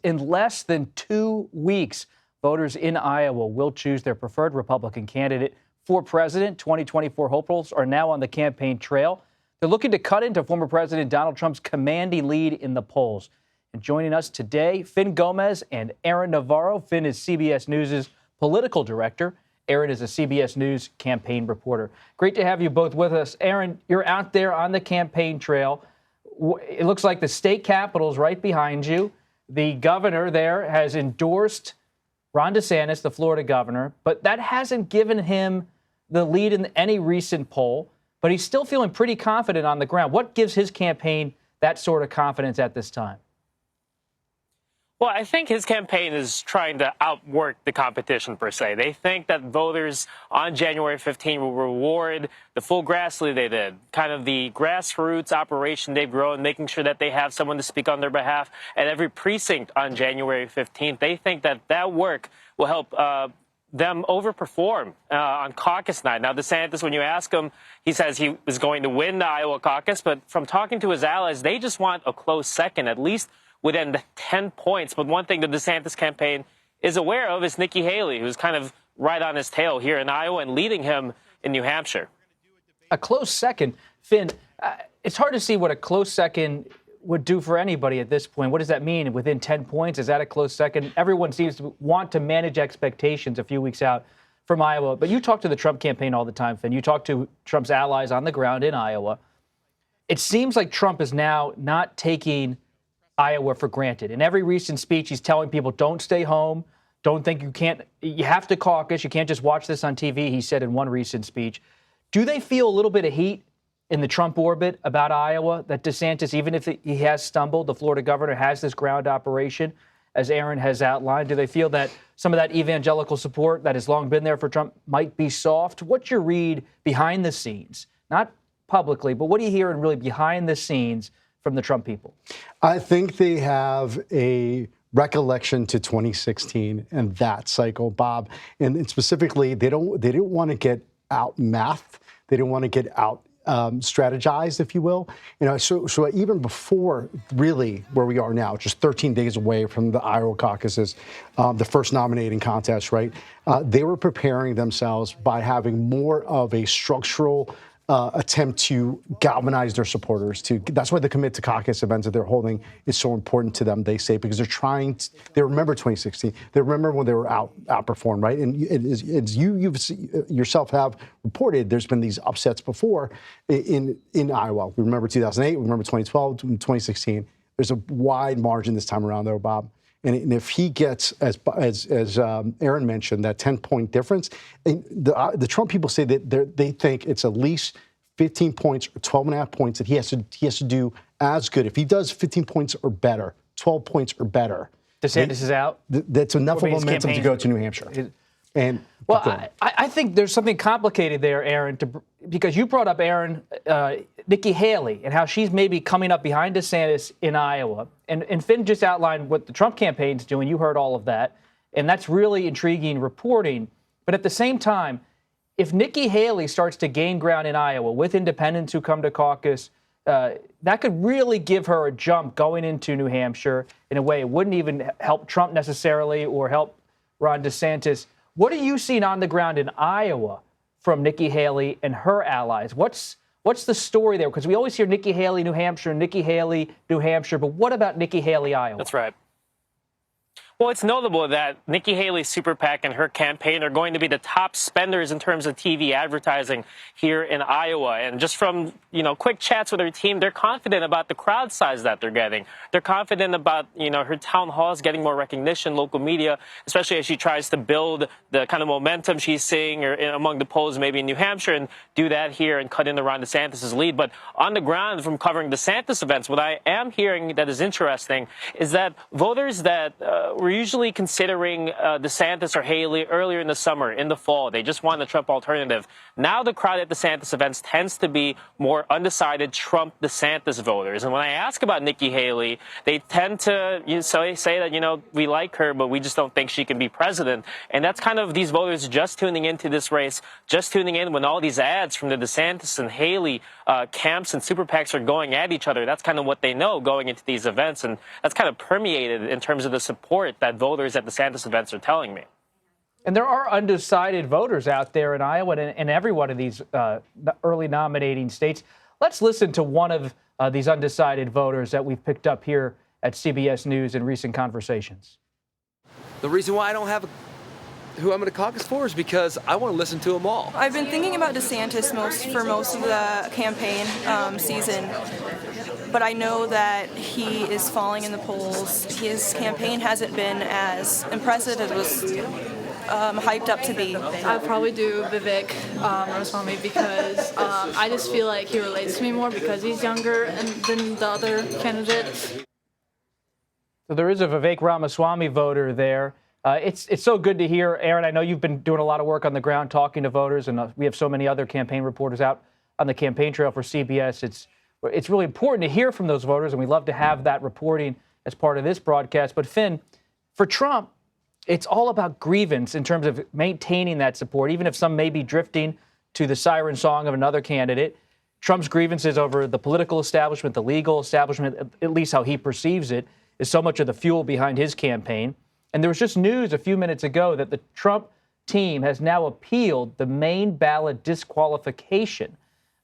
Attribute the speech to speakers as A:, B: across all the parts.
A: in less than 2 weeks, voters in Iowa will choose their preferred Republican candidate for president. 2024 hopefuls are now on the campaign trail. They're looking to cut into former President Donald Trump's commanding lead in the polls. And joining us today, Finn Gómez and Aaron Navarro. Finn is CBS News' political director. Aaron is a CBS News campaign reporter. Great to have you both with us. Aaron, you're out there on the campaign trail. It looks like the state capitol is right behind you. The governor there has endorsed Ron DeSantis, the Florida governor, but that hasn't given him the lead in any recent poll. But he's still feeling pretty confident on the ground. What gives his campaign that sort of confidence at this time?
B: Well, I think his campaign is trying to outwork the competition, per se. They think that voters on January 15 will reward the full Grassley they did, kind of the grassroots operation they've grown, making sure that they have someone to speak on their behalf at every precinct on January 15th. They think that that work will help them overperform on caucus night. Now, DeSantis, when you ask him, he says he is going to win the Iowa caucus. But from talking to his allies, they just want a close second, at least within the 10 points. But one thing the DeSantis campaign is aware of is Nikki Haley, who's kind of right on his tail here in Iowa and leading him in New Hampshire.
A: A close second. Finn, it's hard to see what a close second would do for anybody at this point. What does that mean? Within 10 points, is that a close second? Everyone seems to want to manage expectations a few weeks out from Iowa. But you talk to the Trump campaign all the time, Finn. You talk to Trump's allies on the ground in Iowa. It seems like Trump is now not taking Iowa for granted. In every recent speech, he's telling people, don't stay home. Don't think you have to caucus. You can't just watch this on TV, he said in one recent speech. Do they feel a little bit of heat in the Trump orbit about Iowa, that DeSantis, even if he has stumbled, the Florida governor has this ground operation, as Aaron has outlined? Do they feel that some of that evangelical support that has long been there for Trump might be soft? What's your read behind the scenes? Not publicly, but what are you hearing really behind the scenes from the Trump people?
C: I think they have a recollection to 2016 and that cycle, Bob. And specifically, they didn't want to get out math. They didn't want to get out strategized, if you will. You know, so even before really where we are now, just 13 days away from the Iowa caucuses, the first nominating contest, right? They were preparing themselves by having more of a structural attempt to galvanize their supporters. That's why the commit to caucus events that they're holding is so important to them, they say, because they're trying to, they remember 2016. They remember when they were outperformed, right? And as you yourself have reported, there's been these upsets before in Iowa. We remember 2008, we remember 2012, 2016. There's a wide margin this time around, though, Bob. And if he gets, as Aaron mentioned, that 10-point difference, the Trump people say that they think it's at least 15 points or 12.5 points that he has to do as good. If he does 15 points or better, 12 points or better,
A: DeSantis is out.
C: That's enough of momentum to go to New Hampshire.
A: I think there's something complicated there, Aaron, because you brought up, Aaron, Nikki Haley and how she's maybe coming up behind DeSantis in Iowa. And Finn just outlined what the Trump campaign's doing. You heard all of that. And that's really intriguing reporting. But at the same time, if Nikki Haley starts to gain ground in Iowa with independents who come to caucus, that could really give her a jump going into New Hampshire in a way it wouldn't even help Trump necessarily or help Ron DeSantis. What are you seeing on the ground in Iowa from Nikki Haley and her allies? What's the story there? Because we always hear Nikki Haley, New Hampshire, Nikki Haley, New Hampshire. But what about Nikki Haley, Iowa?
B: That's right. Well, it's notable that Nikki Haley's super PAC and her campaign are going to be the top spenders in terms of TV advertising here in Iowa. And just from, quick chats with her team, they're confident about the crowd size that they're getting. They're confident about, her town halls getting more recognition, local media, especially as she tries to build the kind of momentum she's seeing among the polls, maybe in New Hampshire, and do that here and cut into Ron DeSantis' lead. But on the ground, from covering DeSantis events, what I am hearing that is interesting is that voters that were usually considering DeSantis or Haley earlier in the summer, in the fall. They just want the Trump alternative. Now the crowd at DeSantis events tends to be more undecided Trump-DeSantis voters. And when I ask about Nikki Haley, they tend to say that, we like her, but we just don't think she can be president. And that's kind of these voters just tuning into this race, just tuning in when all these ads from the DeSantis and Haley camps and super PACs are going at each other. That's kind of what they know going into these events. And that's kind of permeated in terms of the support that voters at DeSantis events are telling me.
A: And there are undecided voters out there in Iowa and every one of these early nominating states. Let's listen to one of these undecided voters that we've picked up here at CBS News in recent conversations.
D: The reason why I don't have who I'm going to caucus for is because I want to listen to them all.
E: I've been thinking about DeSantis for most of the campaign season, but I know that he is falling in the polls. His campaign hasn't been as impressive as it was hyped up to be.
F: I'd probably do Vivek Ramaswamy because I just feel like he relates to me more because he's younger than the other candidates.
A: So there is a Vivek Ramaswamy voter there. It's so good to hear, Aaron. I know you've been doing a lot of work on the ground talking to voters, and we have so many other campaign reporters out on the campaign trail for CBS. It's really important to hear from those voters, and we love to have that reporting as part of this broadcast. But Finn, for Trump, it's all about grievance in terms of maintaining that support, even if some may be drifting to the siren song of another candidate. Trump's grievances over the political establishment, the legal establishment, at least how he perceives it, is so much of the fuel behind his campaign. And there was just news a few minutes ago that the Trump team has now appealed the Maine ballot disqualification.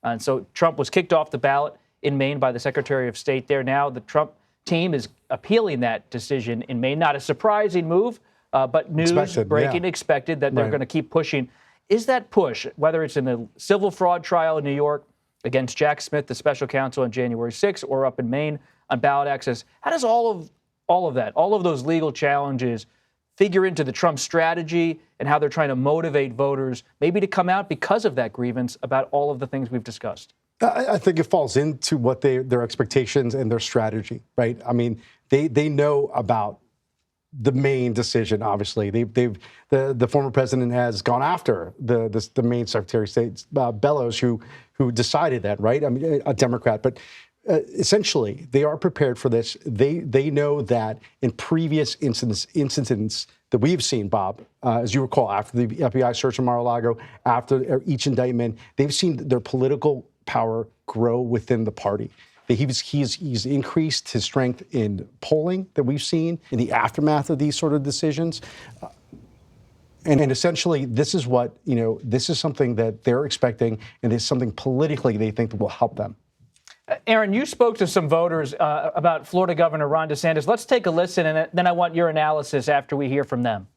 A: And so Trump was kicked off the ballot in Maine by the Secretary of State there. Now the Trump team is appealing that decision in Maine. Not a surprising move, but news expected that they're going to keep pushing. Is that push, whether it's in the civil fraud trial in New York against Jack Smith, the special counsel on January 6th, or up in Maine on ballot access, how does all of those legal challenges figure into the Trump strategy and how they're trying to motivate voters maybe to come out because of that grievance about all of the things we've discussed?
C: I think it falls into what their expectations and their strategy, right? I mean, they know about the Maine decision. Obviously, the former president has gone after the Maine Secretary of State Bellows, who decided that, right? I mean, a Democrat, but. Essentially, they are prepared for this. They know that in previous incidents that we've seen, Bob, as you recall, after the FBI search in Mar-a-Lago, after each indictment, they've seen their political power grow within the party. He's increased his strength in polling that we've seen in the aftermath of these sort of decisions. And essentially, this is what, this is something that they're expecting, and it's something politically they think that will help them.
A: Aaron, you spoke to some voters about Florida Governor Ron DeSantis. Let's take a listen, and then I want your analysis after we hear from them.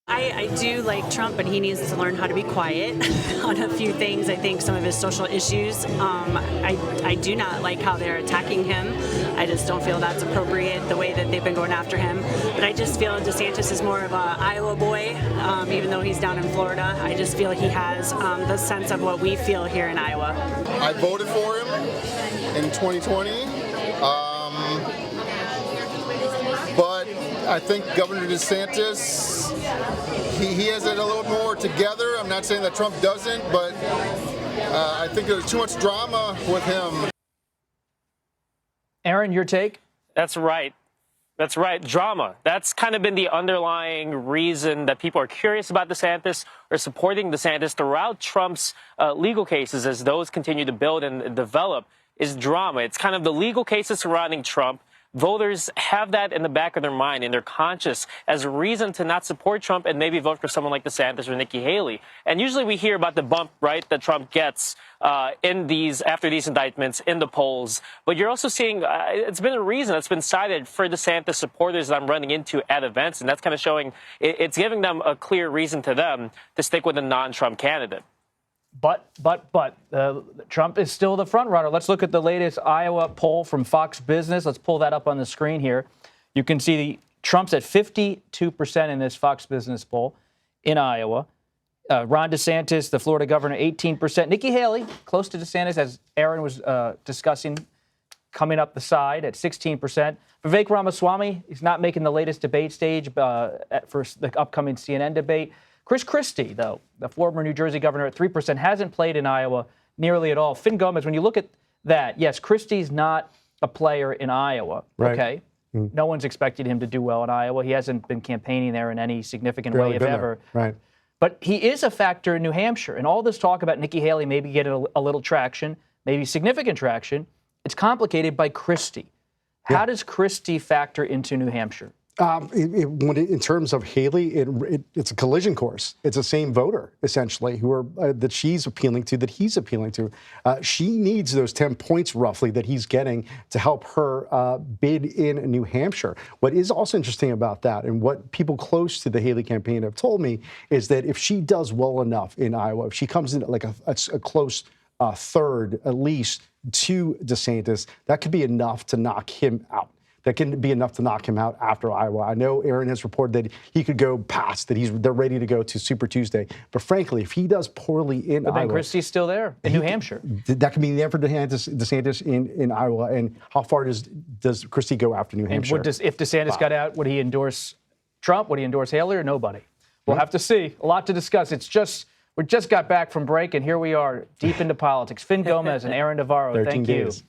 G: I do like Trump, but he needs to learn how to be quiet on a few things. I think some of his social issues, I do not like how they're attacking him. I just don't feel that's appropriate, the way that they've been going after him. But I just feel DeSantis is more of an Iowa boy, even though he's down in Florida. I just feel he has the sense of what we feel here in Iowa.
H: I voted for him in 2020. But I think Governor DeSantis, he has it a little more together. I'm not saying that Trump doesn't, but I think there's too much drama with him.
A: Aaron, your take?
B: That's right. That's right. Drama. That's kind of been the underlying reason that people are curious about DeSantis or supporting DeSantis throughout Trump's legal cases as those continue to build and develop is drama. It's kind of the legal cases surrounding Trump. Voters have that in the back of their mind, and they're conscious as a reason to not support Trump and maybe vote for someone like DeSantis or Nikki Haley. And usually we hear about the bump, right, that Trump gets after these indictments in the polls. But you're also seeing it's been a reason that's been cited for DeSantis supporters that I'm running into at events, and that's kind of showing it's giving them a clear reason to them to stick with a non-Trump candidate.
A: But Trump is still the front runner. Let's look at the latest Iowa poll from Fox Business. Let's pull that up on the screen here. You can see Trump's at 52% in this Fox Business poll in Iowa. Ron DeSantis, the Florida governor, 18%. Nikki Haley, close to DeSantis, as Aaron was discussing, coming up the side at 16%. Vivek Ramaswamy, he's not making the latest debate stage for the upcoming CNN debate. Chris Christie, though, the former New Jersey governor, at 3%, hasn't played in Iowa nearly at all. Finn Gómez, when you look at that, yes, Christie's not a player in Iowa,
C: right.
A: Okay? No one's expecting him to do well in Iowa. He hasn't been campaigning there in any significant way, if ever.
C: Right.
A: But he is a factor in New Hampshire. And all this talk about Nikki Haley maybe getting a little traction, maybe significant traction, it's complicated by Christie. How does Christie factor into New Hampshire?
C: In terms of Haley, it's a collision course. It's the same voter, essentially, that she's appealing to, that he's appealing to. She needs those 10 points, roughly, that he's getting to help her bid in New Hampshire. What is also interesting about that, and what people close to the Haley campaign have told me, is that if she does well enough in Iowa, if she comes in like a close third, at least, to DeSantis, that could be enough to knock him out. That can be enough to knock him out after Iowa. I know Aaron has reported that he could go past, that they're ready to go to Super Tuesday. But frankly, if he does poorly in Iowa...
A: But then Christie's still there in New Hampshire.
C: That could be there for DeSantis in Iowa. And how far does Christie go after New Hampshire?
A: And if DeSantis got out, would he endorse Trump? Would he endorse Haley or nobody? We'll have to see. A lot to discuss. We just got back from break, and here we are, deep into politics. Finn Gómez and Aaron Navarro,
C: 13
A: thank
C: days.
A: you.